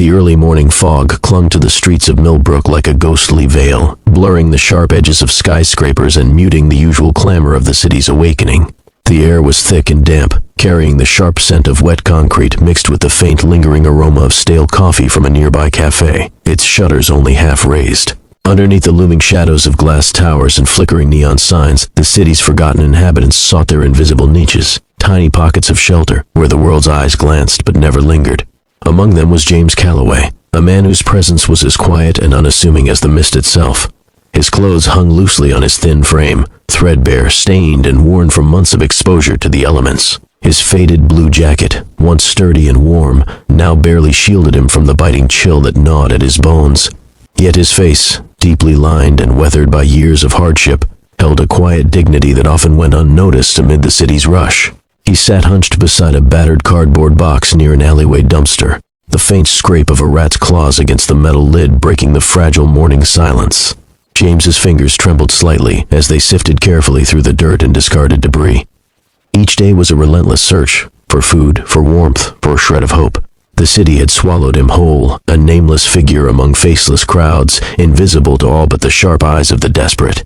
The early morning fog clung to the streets of Millbrook like a ghostly veil, blurring the sharp edges of skyscrapers and muting the usual clamor of the city's awakening. The air was thick and damp, carrying the sharp scent of wet concrete mixed with the faint lingering aroma of stale coffee from a nearby cafe, its shutters only half raised. Underneath the looming shadows of glass towers and flickering neon signs, the city's forgotten inhabitants sought their invisible niches, tiny pockets of shelter where the world's eyes glanced but never lingered. Among them was James Calloway, a man whose presence was as quiet and unassuming as the mist itself. His clothes hung loosely on his thin frame, threadbare, stained, and worn from months of exposure to the elements. His faded blue jacket, once sturdy and warm, now barely shielded him from the biting chill that gnawed at his bones. Yet his face, deeply lined and weathered by years of hardship, held a quiet dignity that often went unnoticed amid the city's rush. He sat hunched beside a battered cardboard box near an alleyway dumpster, the faint scrape of a rat's claws against the metal lid breaking the fragile morning silence. James's fingers trembled slightly as they sifted carefully through the dirt and discarded debris. Each day was a relentless search, for food, for warmth, for a shred of hope. The city had swallowed him whole, a nameless figure among faceless crowds, invisible to all but the sharp eyes of the desperate.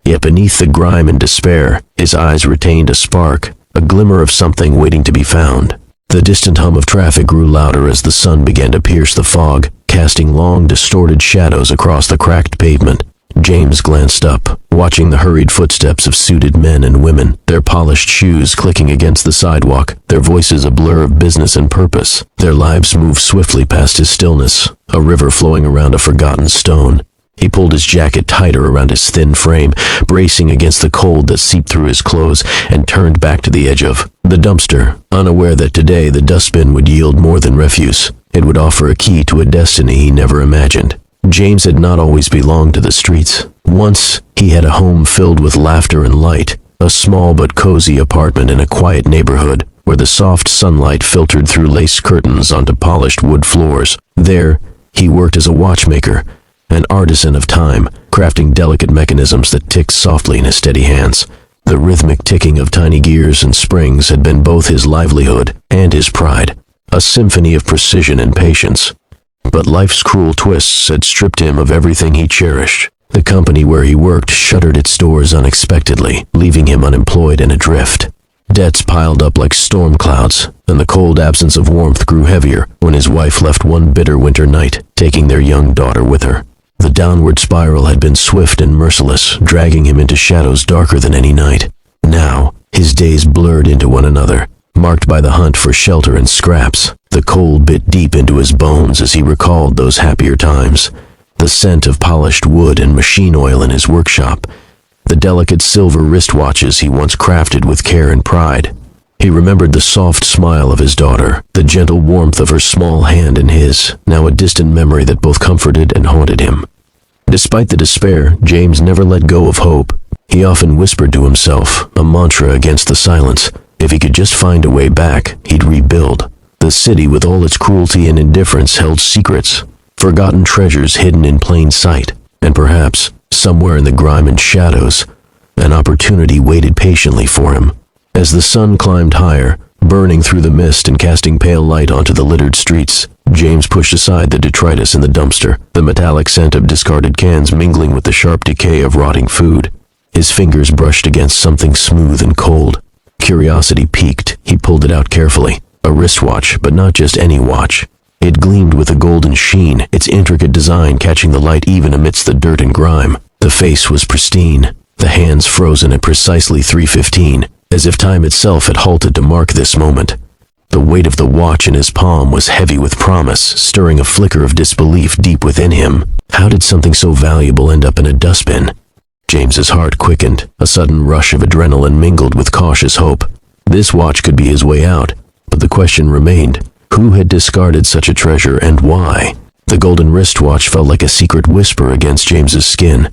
Yet beneath the grime and despair, his eyes retained a spark, a glimmer of something waiting to be found. The distant hum of traffic grew louder as the sun began to pierce the fog, casting long, distorted shadows across the cracked pavement. James glanced up, watching the hurried footsteps of suited men and women, their polished shoes clicking against the sidewalk, their voices a blur of business and purpose. Their lives moved swiftly past his stillness, a river flowing around a forgotten stone. He pulled his jacket tighter around his thin frame, bracing against the cold that seeped through his clothes, and turned back to the edge of the dumpster, unaware that today the dustbin would yield more than refuse. It would offer a key to a destiny he never imagined. James had not always belonged to the streets. Once, he had a home filled with laughter and light, a small but cozy apartment in a quiet neighborhood where the soft sunlight filtered through lace curtains onto polished wood floors. There, he worked as a watchmaker, an artisan of time, crafting delicate mechanisms that ticked softly in his steady hands. The rhythmic ticking of tiny gears and springs had been both his livelihood and his pride, a symphony of precision and patience. But life's cruel twists had stripped him of everything he cherished. The company where he worked shuttered its doors unexpectedly, leaving him unemployed and adrift. Debts piled up like storm clouds, and the cold absence of warmth grew heavier when his wife left one bitter winter night, taking their young daughter with her. The downward spiral had been swift and merciless, dragging him into shadows darker than any night. Now, his days blurred into one another, marked by the hunt for shelter and scraps. The cold bit deep into his bones as he recalled those happier times. The scent of polished wood and machine oil in his workshop. The delicate silver wristwatches he once crafted with care and pride. He remembered the soft smile of his daughter, the gentle warmth of her small hand in his, now a distant memory that both comforted and haunted him. Despite the despair, James never let go of hope. He often whispered to himself, a mantra against the silence. If he could just find a way back, he'd rebuild. The city, with all its cruelty and indifference, held secrets, forgotten treasures hidden in plain sight, and perhaps, somewhere in the grime and shadows, an opportunity waited patiently for him. As the sun climbed higher, burning through the mist and casting pale light onto the littered streets, James pushed aside the detritus in the dumpster, the metallic scent of discarded cans mingling with the sharp decay of rotting food. His fingers brushed against something smooth and cold. Curiosity piqued. He pulled it out carefully. A wristwatch, but not just any watch. It gleamed with a golden sheen, its intricate design catching the light even amidst the dirt and grime. The face was pristine, the hands frozen at precisely 3:15, as if time itself had halted to mark this moment. The weight of the watch in his palm was heavy with promise, stirring a flicker of disbelief deep within him. How did something so valuable end up in a dustbin? James's heart quickened, a sudden rush of adrenaline mingled with cautious hope. This watch could be his way out, but the question remained, who had discarded such a treasure and why? The golden wristwatch felt like a secret whisper against James's skin.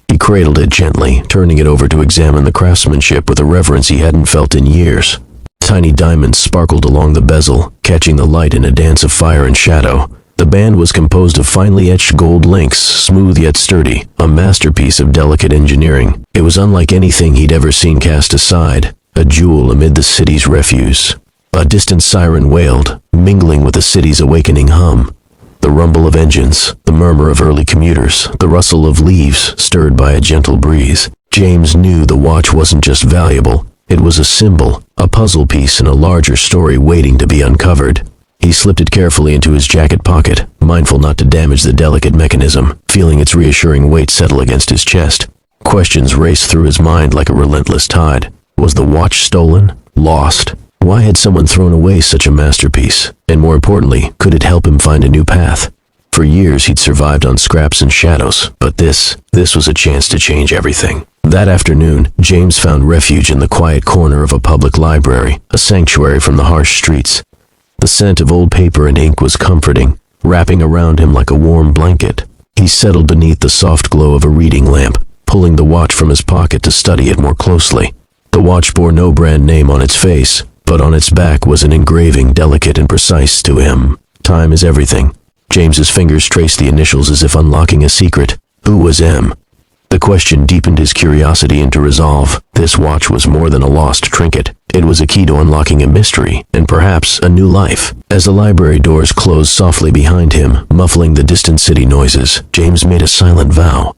He cradled it gently, turning it over to examine the craftsmanship with a reverence he hadn't felt in years. Tiny diamonds sparkled along the bezel, catching the light in a dance of fire and shadow. The band was composed of finely etched gold links, smooth yet sturdy, a masterpiece of delicate engineering. It was unlike anything he'd ever seen cast aside, a jewel amid the city's refuse. A distant siren wailed, mingling with the city's awakening hum. The rumble of engines, the murmur of early commuters, the rustle of leaves stirred by a gentle breeze. James knew the watch wasn't just valuable, it was a symbol, a puzzle piece in a larger story waiting to be uncovered. He slipped it carefully into his jacket pocket, mindful not to damage the delicate mechanism, feeling its reassuring weight settle against his chest. Questions raced through his mind like a relentless tide. Was the watch stolen? Lost? Why had someone thrown away such a masterpiece? And more importantly, could it help him find a new path? For years he'd survived on scraps and shadows, but this was a chance to change everything. That afternoon, James found refuge in the quiet corner of a public library, a sanctuary from the harsh streets. The scent of old paper and ink was comforting, wrapping around him like a warm blanket. He settled beneath the soft glow of a reading lamp, pulling the watch from his pocket to study it more closely. The watch bore no brand name on its face, but on its back was an engraving delicate and precise to him. Time is everything. James's fingers traced the initials as if unlocking a secret. Who was M? The question deepened his curiosity into resolve. This watch was more than a lost trinket. It was a key to unlocking a mystery, and perhaps a new life. As the library doors closed softly behind him, muffling the distant city noises, James made a silent vow.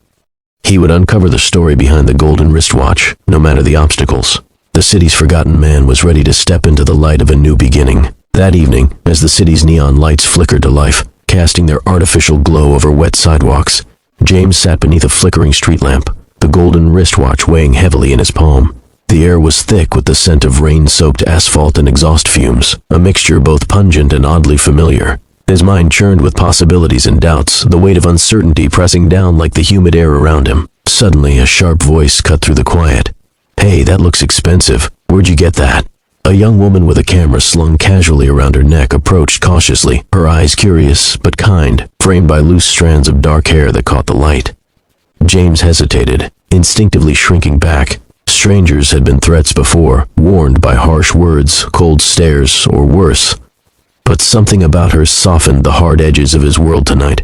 He would uncover the story behind the golden wristwatch, no matter the obstacles. The city's forgotten man was ready to step into the light of a new beginning. That evening, as the city's neon lights flickered to life, casting their artificial glow over wet sidewalks, James sat beneath a flickering street lamp, the golden wristwatch weighing heavily in his palm. The air was thick with the scent of rain-soaked asphalt and exhaust fumes, a mixture both pungent and oddly familiar. His mind churned with possibilities and doubts, the weight of uncertainty pressing down like the humid air around him. Suddenly, a sharp voice cut through the quiet. "Hey, that looks expensive. Where'd you get that?" A young woman with a camera slung casually around her neck approached cautiously, her eyes curious but kind, framed by loose strands of dark hair that caught the light. James hesitated, instinctively shrinking back. Strangers had been threats before, warned by harsh words, cold stares, or worse. But something about her softened the hard edges of his world tonight.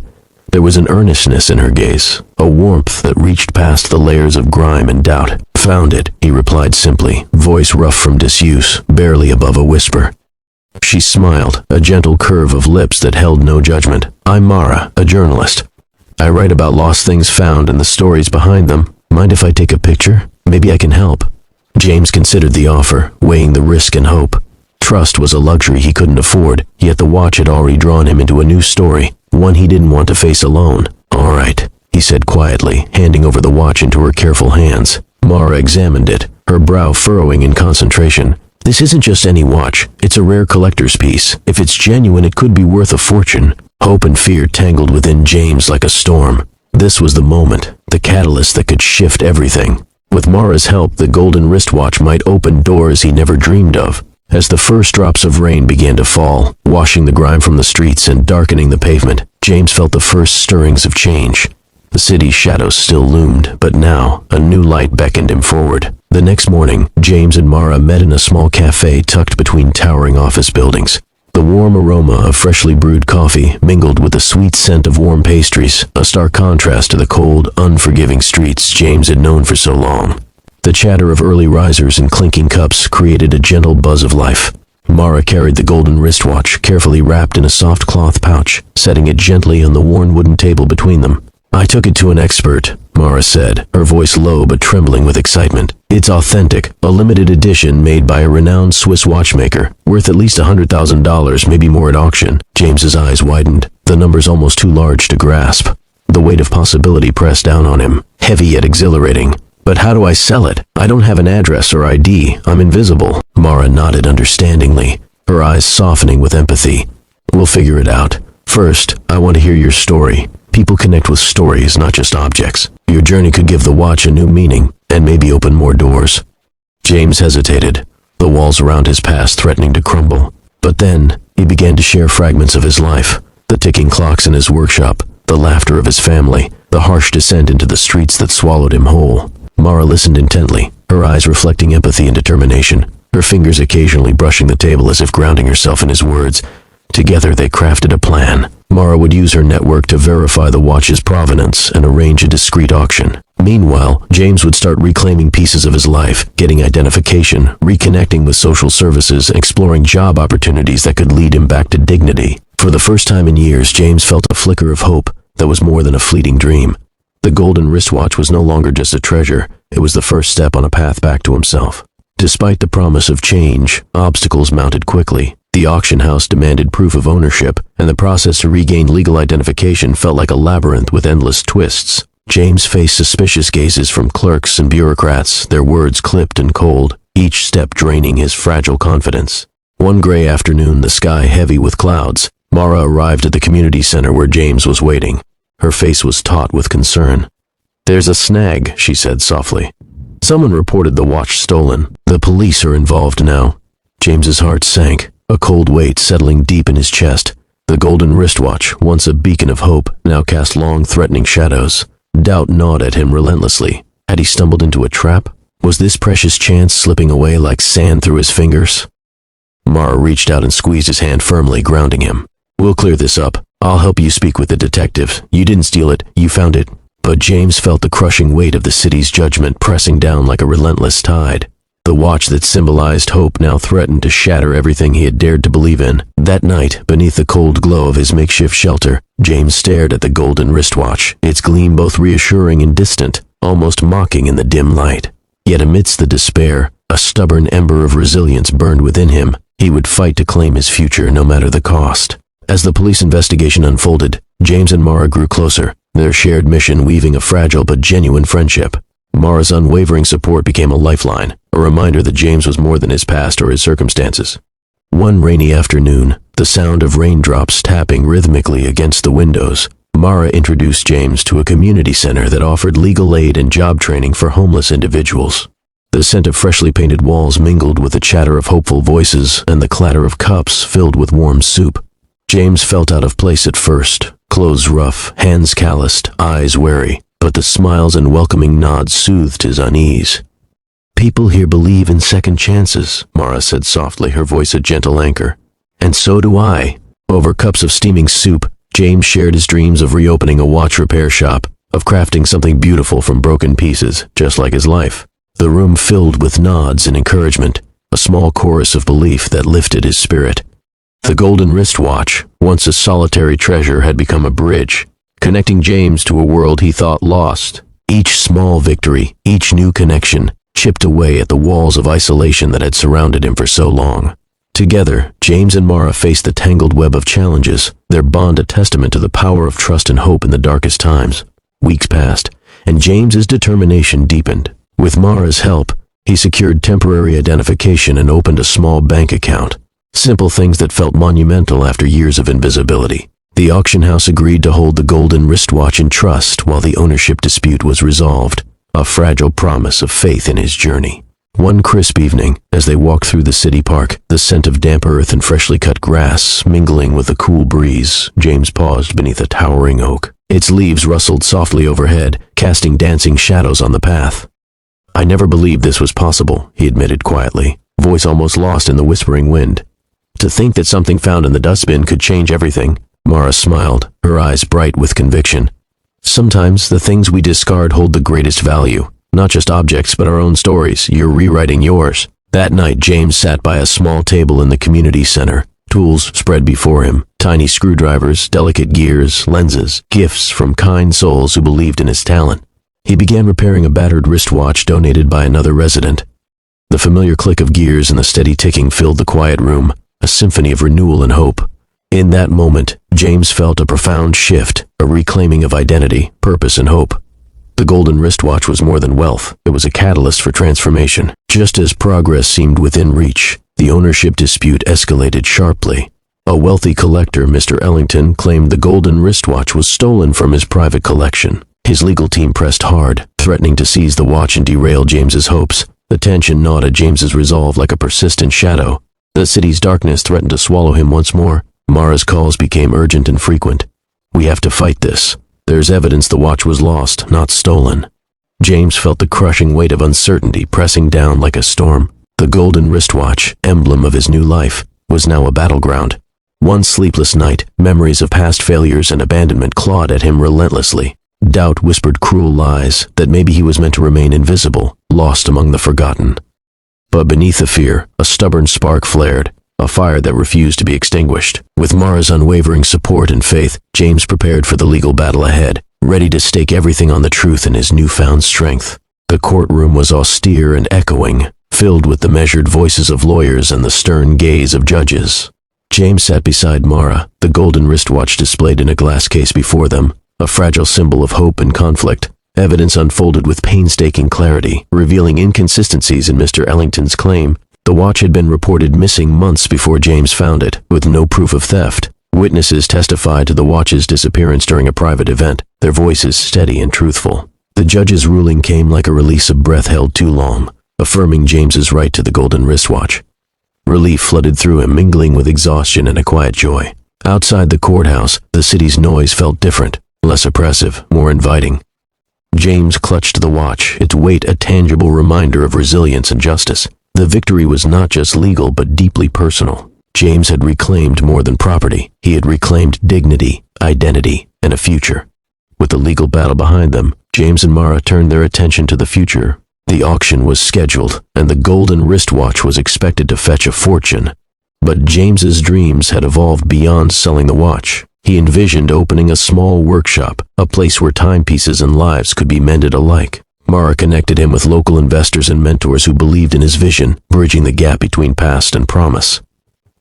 There was an earnestness in her gaze, a warmth that reached past the layers of grime and doubt. "Found it," he replied simply, voice rough from disuse, barely above a whisper. She smiled, a gentle curve of lips that held no judgment. "I'm Mara, a journalist. I write about lost things found and the stories behind them. Mind if I take a picture? Maybe I can help." James considered the offer, weighing the risk and hope. Trust was a luxury he couldn't afford, yet the watch had already drawn him into a new story, one he didn't want to face alone. "All right," he said quietly, handing over the watch into her careful hands. Mara examined it, her brow furrowing in concentration. "This isn't just any watch, it's a rare collector's piece. If it's genuine, it could be worth a fortune." Hope and fear tangled within James like a storm. This was the moment, the catalyst that could shift everything. With Mara's help, the golden wristwatch might open doors he never dreamed of. As the first drops of rain began to fall, washing the grime from the streets and darkening the pavement, James felt the first stirrings of change. The city's shadows still loomed, but now a new light beckoned him forward. The next morning, James and Mara met in a small cafe tucked between towering office buildings. The warm aroma of freshly brewed coffee mingled with the sweet scent of warm pastries, a stark contrast to the cold, unforgiving streets James had known for so long. The chatter of early risers and clinking cups created a gentle buzz of life. Mara carried the golden wristwatch carefully wrapped in a soft cloth pouch, setting it gently on the worn wooden table between them. "I took it to an expert," Mara said, her voice low but trembling with excitement. "It's authentic, a limited edition made by a renowned Swiss watchmaker, worth at least $100,000, maybe more at auction." James's eyes widened, the numbers almost too large to grasp. The weight of possibility pressed down on him, heavy yet exhilarating. "But how do I sell it? I don't have an address or ID. I'm invisible." Mara nodded understandingly, her eyes softening with empathy. "We'll figure it out. First, I want to hear your story. People connect with stories, not just objects. Your journey could give the watch a new meaning, and maybe open more doors." James hesitated, the walls around his past threatening to crumble. But then, he began to share fragments of his life, the ticking clocks in his workshop, the laughter of his family, the harsh descent into the streets that swallowed him whole. Mara listened intently, her eyes reflecting empathy and determination, her fingers occasionally brushing the table as if grounding herself in his words. Together they crafted a plan. Mara would use her network to verify the watch's provenance and arrange a discreet auction. Meanwhile, James would start reclaiming pieces of his life, getting identification, reconnecting with social services, and exploring job opportunities that could lead him back to dignity. For the first time in years, James felt a flicker of hope that was more than a fleeting dream. The golden wristwatch was no longer just a treasure, it was the first step on a path back to himself. Despite the promise of change, obstacles mounted quickly. The auction house demanded proof of ownership, and the process to regain legal identification felt like a labyrinth with endless twists. James faced suspicious gazes from clerks and bureaucrats, their words clipped and cold, each step draining his fragile confidence. One gray afternoon, the sky heavy with clouds, Mara arrived at the community center where James was waiting. Her face was taut with concern. "There's a snag," she said softly. "Someone reported the watch stolen. The police are involved now." James's heart sank, a cold weight settling deep in his chest. The golden wristwatch, once a beacon of hope, now cast long, threatening shadows. Doubt gnawed at him relentlessly. Had he stumbled into a trap? Was this precious chance slipping away like sand through his fingers? Mara reached out and squeezed his hand firmly, grounding him. "We'll clear this up. I'll help you speak with the detectives. You didn't steal it, you found it." But James felt the crushing weight of the city's judgment pressing down like a relentless tide. The watch that symbolized hope now threatened to shatter everything he had dared to believe in. That night, beneath the cold glow of his makeshift shelter, James stared at the golden wristwatch, its gleam both reassuring and distant, almost mocking in the dim light. Yet amidst the despair, a stubborn ember of resilience burned within him. He would fight to claim his future no matter the cost. As the police investigation unfolded, James and Mara grew closer, their shared mission weaving a fragile but genuine friendship. Mara's unwavering support became a lifeline, a reminder that James was more than his past or his circumstances. One rainy afternoon, the sound of raindrops tapping rhythmically against the windows, Mara introduced James to a community center that offered legal aid and job training for homeless individuals. The scent of freshly painted walls mingled with the chatter of hopeful voices and the clatter of cups filled with warm soup. James felt out of place at first, clothes rough, hands calloused, eyes wary, but the smiles and welcoming nods soothed his unease. "People here believe in second chances," Mara said softly, her voice a gentle anchor. "And so do I." Over cups of steaming soup, James shared his dreams of reopening a watch repair shop, of crafting something beautiful from broken pieces, just like his life. The room filled with nods and encouragement, a small chorus of belief that lifted his spirit. The golden wristwatch, once a solitary treasure, had become a bridge, connecting James to a world he thought lost. Each small victory, each new connection, chipped away at the walls of isolation that had surrounded him for so long. Together, James and Mara faced the tangled web of challenges, their bond a testament to the power of trust and hope in the darkest times. Weeks passed, and James's determination deepened. With Mara's help, he secured temporary identification and opened a small bank account. Simple things that felt monumental after years of invisibility. The auction house agreed to hold the golden wristwatch in trust while the ownership dispute was resolved, a fragile promise of faith in his journey. One crisp evening, as they walked through the city park, the scent of damp earth and freshly cut grass mingling with the cool breeze, James paused beneath a towering oak. Its leaves rustled softly overhead, casting dancing shadows on the path. "I never believed this was possible," he admitted quietly, voice almost lost in the whispering wind. "To think that something found in the dustbin could change everything." Mara smiled, her eyes bright with conviction. "Sometimes the things we discard hold the greatest value. Not just objects, but our own stories. You're rewriting yours." That night, James sat by a small table in the community center, tools spread before him, tiny screwdrivers, delicate gears, lenses, gifts from kind souls who believed in his talent. He began repairing a battered wristwatch donated by another resident. The familiar click of gears and the steady ticking filled the quiet room, a symphony of renewal and hope. In that moment, James felt a profound shift, a reclaiming of identity, purpose, and hope. The golden wristwatch was more than wealth, it was a catalyst for transformation. Just as progress seemed within reach, the ownership dispute escalated sharply. A wealthy collector, Mr. Ellington, claimed the golden wristwatch was stolen from his private collection. His legal team pressed hard, threatening to seize the watch and derail James's hopes. The tension gnawed at James's resolve like a persistent shadow. The city's darkness threatened to swallow him once more. Mara's calls became urgent and frequent. "We have to fight this. There's evidence the watch was lost, not stolen." James felt the crushing weight of uncertainty pressing down like a storm. The golden wristwatch, emblem of his new life, was now a battleground. One sleepless night, memories of past failures and abandonment clawed at him relentlessly. Doubt whispered cruel lies that maybe he was meant to remain invisible, lost among the forgotten. But beneath the fear, a stubborn spark flared, a fire that refused to be extinguished. With Mara's unwavering support and faith, James prepared for the legal battle ahead, ready to stake everything on the truth in his newfound strength. The courtroom was austere and echoing, filled with the measured voices of lawyers and the stern gaze of judges. James sat beside Mara, the golden wristwatch displayed in a glass case before them, a fragile symbol of hope and conflict. Evidence unfolded with painstaking clarity, revealing inconsistencies in Mr. Ellington's claim. The watch had been reported missing months before James found it, with no proof of theft. Witnesses testified to the watch's disappearance during a private event, their voices steady and truthful. The judge's ruling came like a release of breath held too long, affirming James's right to the golden wristwatch. Relief flooded through him, mingling with exhaustion and a quiet joy. Outside the courthouse, the city's noise felt different, less oppressive, more inviting. James clutched the watch, its weight a tangible reminder of resilience and justice. The victory was not just legal but deeply personal. James had reclaimed more than property. He had reclaimed dignity, identity, and a future. With the legal battle behind them, James and Mara turned their attention to the future. The auction was scheduled, and the golden wristwatch was expected to fetch a fortune. But James's dreams had evolved beyond selling the watch. He envisioned opening a small workshop, a place where timepieces and lives could be mended alike. Mara connected him with local investors and mentors who believed in his vision, bridging the gap between past and promise.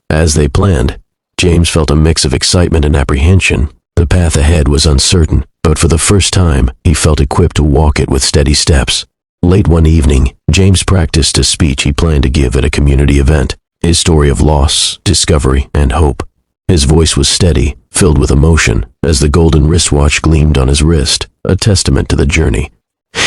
As they planned, James felt a mix of excitement and apprehension. The path ahead was uncertain, but for the first time, he felt equipped to walk it with steady steps. Late one evening, James practiced a speech he planned to give at a community event, his story of loss, discovery, and hope. His voice was steady, filled with emotion, as the golden wristwatch gleamed on his wrist, a testament to the journey.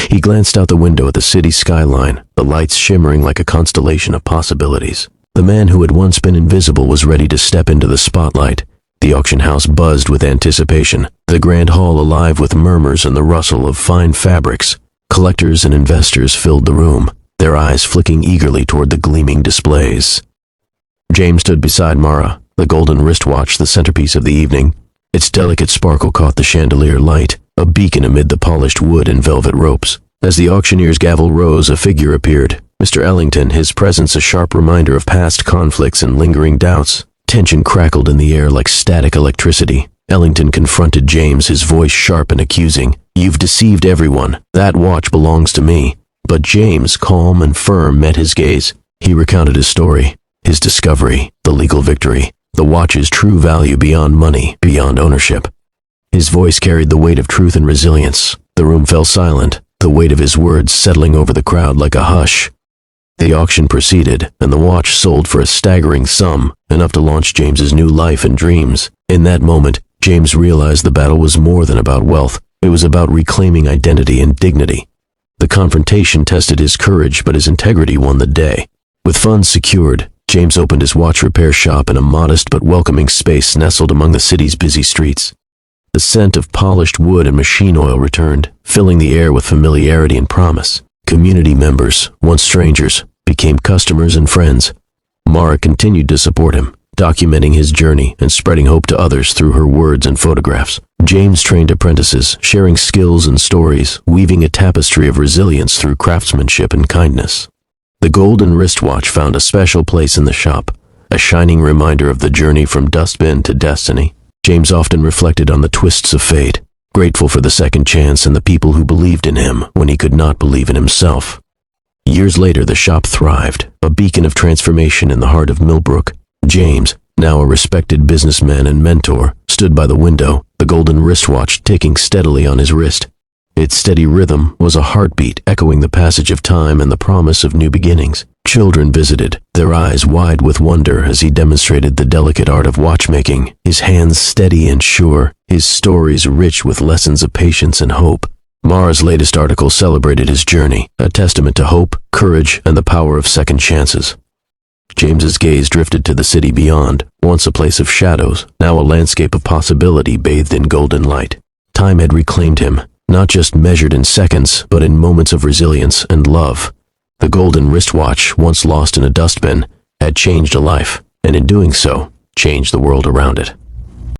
He glanced out the window at the city skyline, the lights shimmering like a constellation of possibilities. The man who had once been invisible was ready to step into the spotlight. The auction house buzzed with anticipation, the grand hall alive with murmurs and the rustle of fine fabrics. Collectors and investors filled the room, their eyes flicking eagerly toward the gleaming displays. James stood beside Mara, the golden wristwatch the centerpiece of the evening. Its delicate sparkle caught the chandelier light, a beacon amid the polished wood and velvet ropes. As the auctioneer's gavel rose, a figure appeared. Mr. Ellington, his presence a sharp reminder of past conflicts and lingering doubts. Tension crackled in the air like static electricity. Ellington confronted James, his voice sharp and accusing. "You've deceived everyone. That watch belongs to me." But James, calm and firm, met his gaze. He recounted his story, his discovery, the legal victory, the watch's true value beyond money, beyond ownership. His voice carried the weight of truth and resilience. The room fell silent, the weight of his words settling over the crowd like a hush. The auction proceeded, and the watch sold for a staggering sum, enough to launch James's new life and dreams. In that moment, James realized the battle was more than about wealth. It was about reclaiming identity and dignity. The confrontation tested his courage, but his integrity won the day. With funds secured, James opened his watch repair shop in a modest but welcoming space nestled among the city's busy streets. The scent of polished wood and machine oil returned, filling the air with familiarity and promise. Community members, once strangers, became customers and friends. Mara continued to support him, documenting his journey and spreading hope to others through her words and photographs. James trained apprentices, sharing skills and stories, weaving a tapestry of resilience through craftsmanship and kindness. The golden wristwatch found a special place in the shop, a shining reminder of the journey from dustbin to destiny. James often reflected on the twists of fate, grateful for the second chance and the people who believed in him when he could not believe in himself. Years later, the shop thrived, a beacon of transformation in the heart of Millbrook. James, now a respected businessman and mentor, stood by the window, the golden wristwatch ticking steadily on his wrist. Its steady rhythm was a heartbeat echoing the passage of time and the promise of new beginnings. Children visited, their eyes wide with wonder as he demonstrated the delicate art of watchmaking, his hands steady and sure, his stories rich with lessons of patience and hope. Mara's latest article celebrated his journey, a testament to hope, courage, and the power of second chances. James's gaze drifted to the city beyond, once a place of shadows, now a landscape of possibility bathed in golden light. Time had reclaimed him, not just measured in seconds, but in moments of resilience and love. The golden wristwatch, once lost in a dustbin, had changed a life, and in doing so, changed the world around it.